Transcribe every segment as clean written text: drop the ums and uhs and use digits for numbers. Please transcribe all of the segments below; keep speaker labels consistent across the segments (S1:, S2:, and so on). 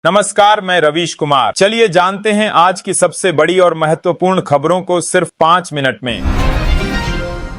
S1: नमस्कार, मैं रवीश कुमार। चलिए जानते हैं आज की सबसे बड़ी और महत्वपूर्ण खबरों को सिर्फ 5 मिनट में।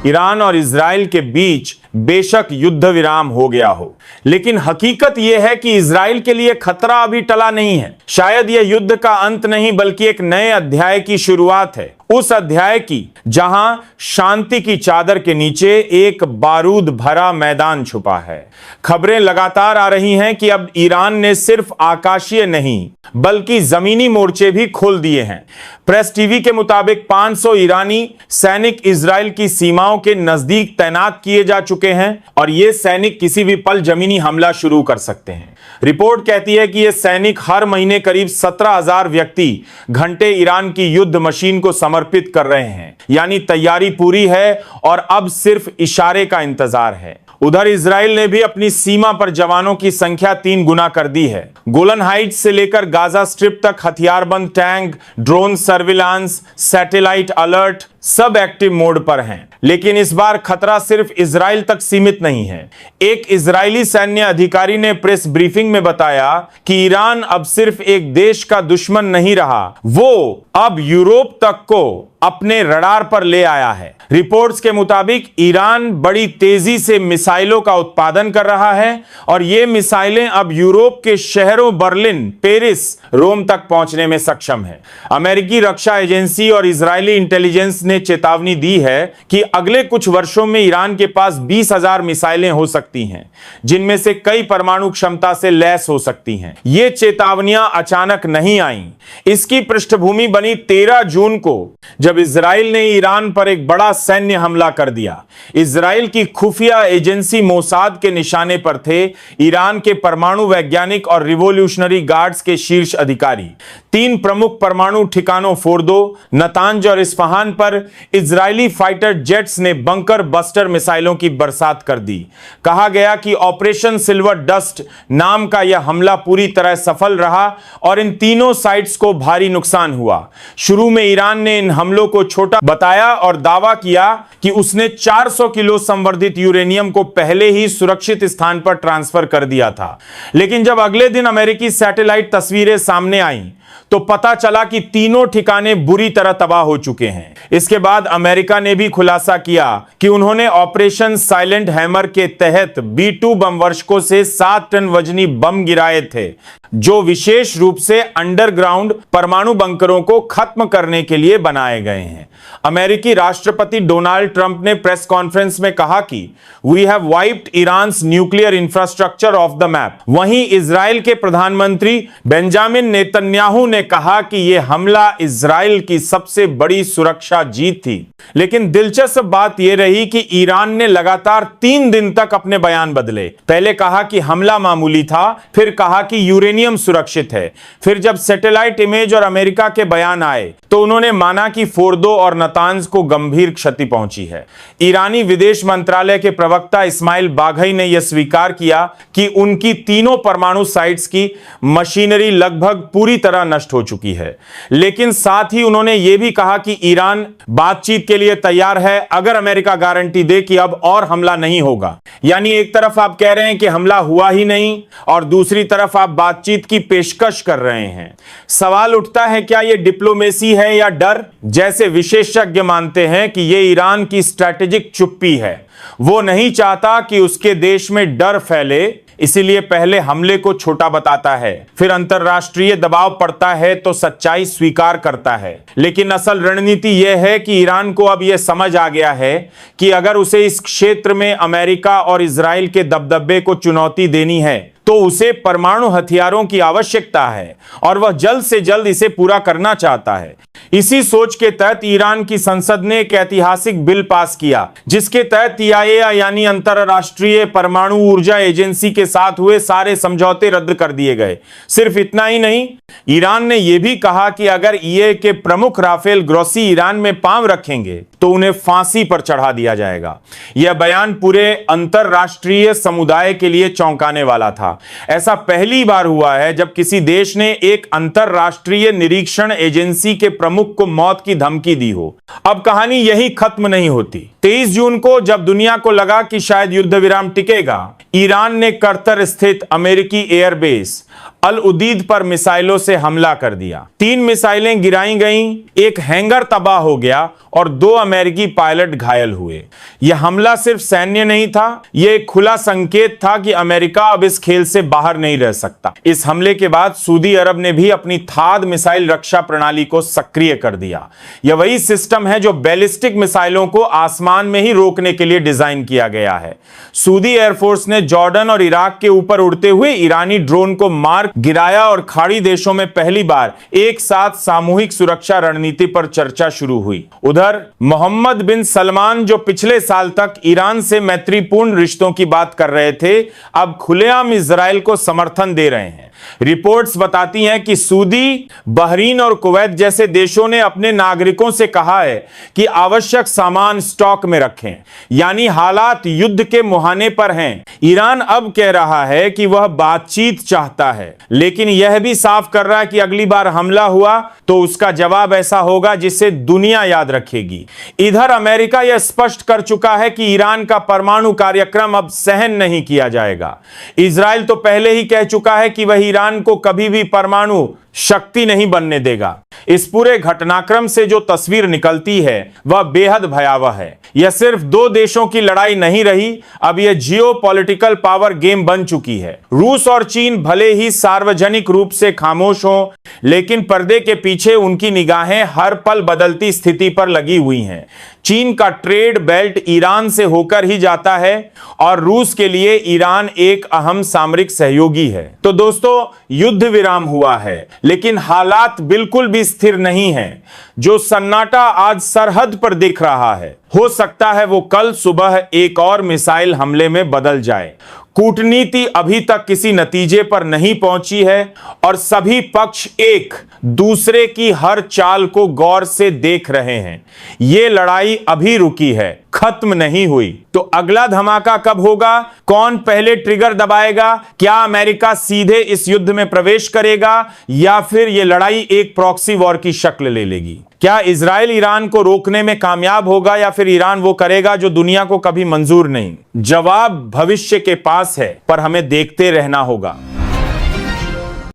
S1: ईरान और इजराइल के बीच बेशक युद्ध विराम हो गया हो, लेकिन हकीकत यह है कि इजराइल के लिए खतरा अभी टला नहीं है। शायद यह युद्ध का अंत नहीं बल्कि एक नए अध्याय की शुरुआत है, उस अध्याय की जहां शांति की चादर के नीचे एक बारूद भरा मैदान छुपा है। खबरें लगातार आ रही हैं कि अब ईरान ने सिर्फ आकाशीय नहीं बल्कि जमीनी मोर्चे भी खोल दिए हैं। प्रेस टीवी के मुताबिक 500 ईरानी सैनिक इजराइल की सीमाओं के नजदीक तैनात किए जा चुके हैं और ये सैनिक किसी भी पल जमीनी हमला शुरू कर सकते हैं। रिपोर्ट कहती है कि ये सैनिक हर महीने करीब 17,000 व्यक्ति घंटे ईरान की युद्ध मशीन को समर्पित कर रहे हैं, यानी तैयारी पूरी है और अब सिर्फ इशारे का इंतजार है। उधर इजराइल ने भी अपनी सीमा पर जवानों की संख्या 3 गुना कर दी है। गोलन हाइट्स से लेकर गाजा स्ट्रिप तक हथियारबंद tank, drone surveillance, satellite alert सब एक्टिव मोड पर हैं। लेकिन इस बार खतरा सिर्फ इजराइल तक सीमित नहीं है। एक इजरायली सैन्य अधिकारी ने प्रेस ब्रीफिंग में बताया कि ईरान अब सिर्फ एक देश का दुश्मन नहीं रहा, वो अब यूरोप तक को अपने रडार पर ले आया है। रिपोर्ट्स के मुताबिक ईरान बड़ी तेजी से मिसाइलों का उत्पादन कर रहा है और ये मिसाइलें अब यूरोप के शहरों बर्लिन, पेरिस, रोम तक पहुंचने में सक्षम है। अमेरिकी रक्षा एजेंसी और इजरायली इंटेलिजेंस ने चेतावनी दी है कि अगले कुछ वर्षों में ईरान के पास 20,000 मिसाइलें हो सकती हैं, जिनमें से कई परमाणु क्षमता से लैस हो सकती हैं। ये चेतावनियां अचानक नहीं आईं। इसकी पृष्ठभूमि बनी 13 जून को, जब इजराइल ने ईरान पर एक बड़ा सैन्य हमला कर दिया। इजराइल की खुफिया एजेंसी मोसाद के निशाने पर थे ईरान के परमाणु वैज्ञानिक और रिवोल्यूशनरी गार्ड्स के शीर्ष अधिकारी। 3 प्रमुख परमाणु ठिकानों फोर्दो, नतांज और इस्फहान पर इजरायली फाइटर जेट्स ने बंकर बस्टर मिसाइलों की बरसात कर दी। कहा गया कि ऑपरेशन सिल्वर डस्ट नाम का यह हमला पूरी तरह सफल रहा और इन तीनों साइट्स को भारी नुकसान हुआ। शुरू में ईरान ने इन हमलों को छोटा बताया और दावा किया कि उसने 400 किलो संवर्धित यूरेनियम को पहले ही सुरक्षित स्थान पर ट्रांसफर कर दिया था। लेकिन जब अगले दिन अमेरिकी सैटेलाइट तस्वीरें सामने आईं तो पता चला कि तीनों ठिकाने बुरी तरह तबाह हो चुके हैं। इसके बाद अमेरिका ने भी खुलासा किया कि उन्होंने ऑपरेशन साइलेंट हैमर के तहत B-2 बम वर्षकों से 7 टन वजनी बम गिराए थे, जो विशेष रूप से अंडरग्राउंड परमाणु बंकरों को खत्म करने के लिए बनाए गए हैं। अमेरिकी राष्ट्रपति डोनाल्ड ट्रंप ने प्रेस कॉन्फ्रेंस में कहा कि we have wiped Iran's nuclear infrastructure off the map. वहीं इजराइल के प्रधानमंत्री बेंजामिन नेतन्याहू ने कहा कि यह हमला इजराइल की सबसे बड़ी सुरक्षा जीत थी। लेकिन दिलचस्प बात यह रही कि ईरान ने लगातार 3 दिन तक अपने बयान बदले। पहले कहा कि हमला मामूली था, फिर कहा कि यूरेनियम सुरक्षित है। फिर जब सैटेलाइट इमेज और अमेरिका के बयान आए तो उन्होंने माना कि फोर्दो और नतांज को गंभीर क्षति पहुंची है। ईरानी विदेश मंत्रालय के प्रवक्ता इस्माइल बाघई ने यह स्वीकार किया कि उनकी तीनों परमाणु साइट्स की मशीनरी लगभग पूरी तरह नष्ट हो चुकी है। लेकिन साथ ही उन्होंने यह भी कहा कि ईरान बातचीत के लिए तैयार है अगर अमेरिका गारंटी दे कि अब और हमला नहीं होगा। यानी एक तरफ आप कह रहे हैं कि हमला हुआ ही नहीं और दूसरी तरफ आप बातचीत की पेशकश कर रहे हैं। सवाल उठता है, क्या यह डिप्लोमेसी है या डर? जैसे विशेषज्ञ मानते हैं कि यह ईरान की स्ट्रैटेजिक चुप्पी है। वो नहीं चाहता कि उसके देश में डर फैले, इसीलिए पहले हमले को छोटा बताता है, फिर अंतरराष्ट्रीय दबाव पड़ता है तो सच्चाई स्वीकार करता है। लेकिन असल रणनीति यह है कि ईरान को अब यह समझ आ गया है कि अगर उसे इस क्षेत्र में अमेरिका और इजराइल के दबदबे को चुनौती देनी है तो उसे परमाणु हथियारों की आवश्यकता है और वह जल्द से जल्द इसे पूरा करना चाहता है। इसी सोच के तहत ईरान की संसद ने एक ऐतिहासिक बिल पास किया, जिसके तहत IAEA यानी अंतरराष्ट्रीय परमाणु ऊर्जा एजेंसी के साथ हुए सारे समझौते रद्द कर दिए गए। सिर्फ इतना ही नहीं, ईरान ने यह भी कहा कि अगर IAEA के प्रमुख राफेल ग्रोसी ईरान में पांव रखेंगे तो उन्हें फांसी पर चढ़ा दिया जाएगा। यह बयान पूरे अंतरराष्ट्रीय समुदाय के लिए चौंकाने वाला था। ऐसा पहली बार हुआ है जब किसी देश ने एक अंतरराष्ट्रीय निरीक्षण एजेंसी के प्रमुख को मौत की धमकी दी हो। अब कहानी यही खत्म नहीं होती। 23 जून को जब दुनिया को लगा कि शायद युद्ध विराम टिकेगा, ईरान ने करतर स्थित अमेरिकी एयरबेस अल उदीद पर मिसाइलों से हमला कर दिया। 3 मिसाइलें गिराई गईं, एक हैंगर तबाह हो गया और 2 अमेरिकी पायलट घायल हुए। यह हमला सिर्फ सैन्य नहीं था, यह एक खुला संकेत था कि अमेरिका अब इस खेल से बाहर नहीं रह सकता। इस हमले के बाद सऊदी अरब ने भी अपनी थाद मिसाइल रक्षा प्रणाली को सक्रिय कर दिया। यह वही सिस्टम है जो बैलिस्टिक मिसाइलों को आसमान में ही रोकने के लिए डिजाइन किया गया है। सऊदी एयरफोर्स ने जॉर्डन और इराक के ऊपर उड़ते हुए ईरानी ड्रोन को मार गिराया और खाड़ी देशों में पहली बार एक साथ सामूहिक सुरक्षा रणनीति पर चर्चा शुरू हुई। उधर मोहम्मद बिन सलमान, जो पिछले साल तक ईरान से मैत्रीपूर्ण रिश्तों की बात कर रहे थे, अब खुलेआम इजराइल को समर्थन दे रहे हैं। रिपोर्ट्स बताती हैं कि सऊदी, बहरीन और कुवैत जैसे देशों ने अपने नागरिकों से कहा है कि आवश्यक सामान स्टॉक में रखें, यानी हालात युद्ध के मुहाने पर हैं। ईरान अब कह रहा है कि वह बातचीत चाहता है, लेकिन यह भी साफ कर रहा है कि अगली बार हमला हुआ तो उसका जवाब ऐसा होगा जिसे दुनिया याद रखेगी। इधर अमेरिका यह स्पष्ट कर चुका है कि ईरान का परमाणु कार्यक्रम अब सहन नहीं किया जाएगा। इजराइल तो पहले ही कह चुका है कि वह ईरान को कभी भी परमाणु शक्ति नहीं बनने देगा। इस पूरे घटनाक्रम से जो तस्वीर निकलती है वह बेहद भयावह है। यह सिर्फ 2 देशों की लड़ाई नहीं रही, अब यह जियोपॉलिटिकल पावर गेम बन चुकी है। रूस और चीन भले ही सार्वजनिक रूप से खामोश हों, लेकिन पर्दे के पीछे उनकी निगाहें हर पल बदलती स्थिति पर लगी हुई हैं। चीन का ट्रेड बेल्ट ईरान से होकर ही जाता है और रूस के लिए ईरान एक अहम सामरिक सहयोगी है। तो दोस्तों, युद्ध विराम हुआ है, लेकिन हालात बिल्कुल भी स्थिर नहीं है। जो सन्नाटा आज सरहद पर दिख रहा है, हो सकता है वो कल सुबह एक और मिसाइल हमले में बदल जाए। कूटनीति अभी तक किसी नतीजे पर नहीं पहुंची है और सभी पक्ष एक दूसरे की हर चाल को गौर से देख रहे हैं। ये लड़ाई अभी रुकी है, खत्म नहीं हुई। तो अगला धमाका कब होगा? कौन पहले ट्रिगर दबाएगा? क्या अमेरिका सीधे इस युद्ध में प्रवेश करेगा या फिर यह लड़ाई एक प्रॉक्सी वॉर की शक्ल ले लेगी? क्या इजराइल ईरान को रोकने में कामयाब होगा या फिर ईरान वो करेगा जो दुनिया को कभी मंजूर नहीं? जवाब भविष्य के पास है, पर हमें देखते रहना होगा।